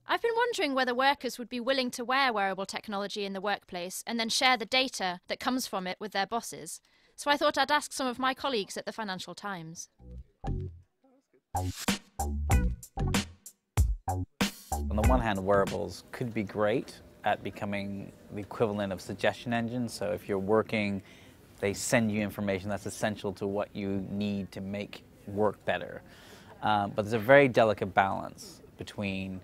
I've been wondering whether workers would be willing to wear wearable technology in the workplace and then share the data that comes from it with their bosses. So I thought I'd ask some of my colleagues at the Financial Times. On the one hand, wearables could be great at becoming the equivalent of suggestion engines. So if you're working, they send you information that's essential to what you need to make work better. But there's a very delicate balance between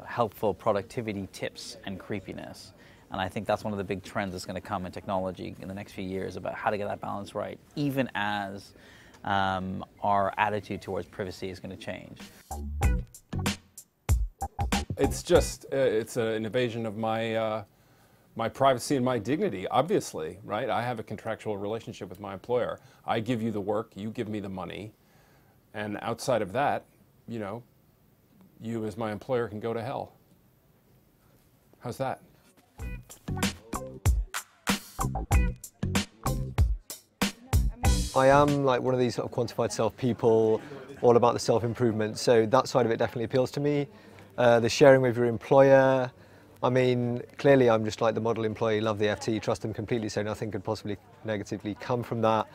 helpful productivity tips and creepiness. And I think that's one of the big trends that's going to come in technology in the next few years about how to get that balance right, even as our attitude towards privacy is going to change. It's just, it's an invasion of my, my privacy and my dignity, obviously, right? I have a contractual relationship with my employer. I give you the work, you give me the money, and outside of that, you know, you as my employer can go to hell. How's that? I am like one of these sort of quantified self people, all about the self-improvement, so that side of it definitely appeals to me. The sharing with your employer, I mean, clearly I'm just like the model employee, love the FT, trust them completely, so nothing could possibly negatively come from that.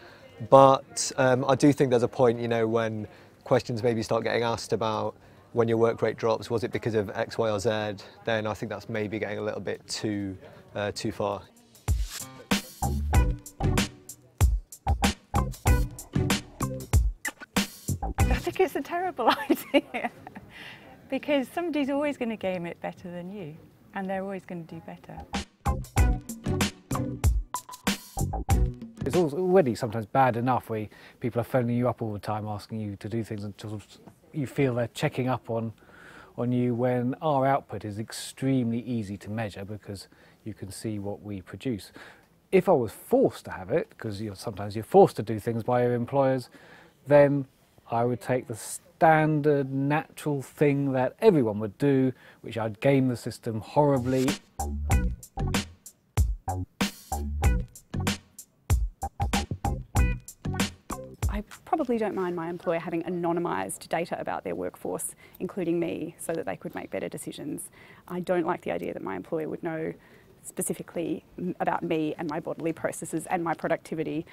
But I do think there's a point, you know, when questions maybe start getting asked about when your work rate drops, was it because of X, Y, or Z? Then I think that's maybe getting a little bit too far. I think it's a terrible idea because somebody's always going to game it better than you, and they're always going to do better. It's already sometimes bad enough where people are phoning you up all the time asking you to do things until you feel they're checking up on you, when our output is extremely easy to measure because you can see what we produce. If I was forced to have it, because sometimes you're forced to do things by your employers, then I would take the standard natural thing that everyone would do, which I'd game the system horribly. I probably don't mind my employer having anonymised data about their workforce, including me, so that they could make better decisions. I don't like the idea that my employer would know specifically about me and my bodily processes and my productivity,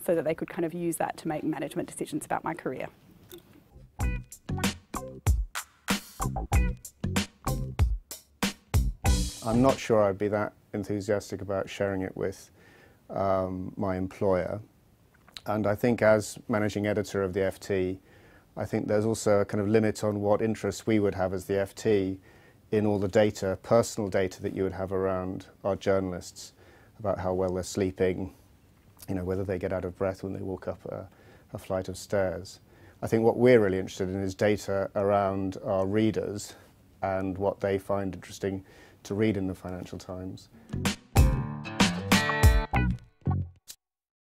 so that they could kind of use that to make management decisions about my career. I'm not sure I'd be that enthusiastic about sharing it with my employer. And I think as managing editor of the FT, I think there's also a kind of limit on what interest we would have as the FT in all the data, personal data that you would have around our journalists about how well they're sleeping, you know, whether they get out of breath when they walk up a flight of stairs. I think what we're really interested in is data around our readers and what they find interesting to read in the Financial Times.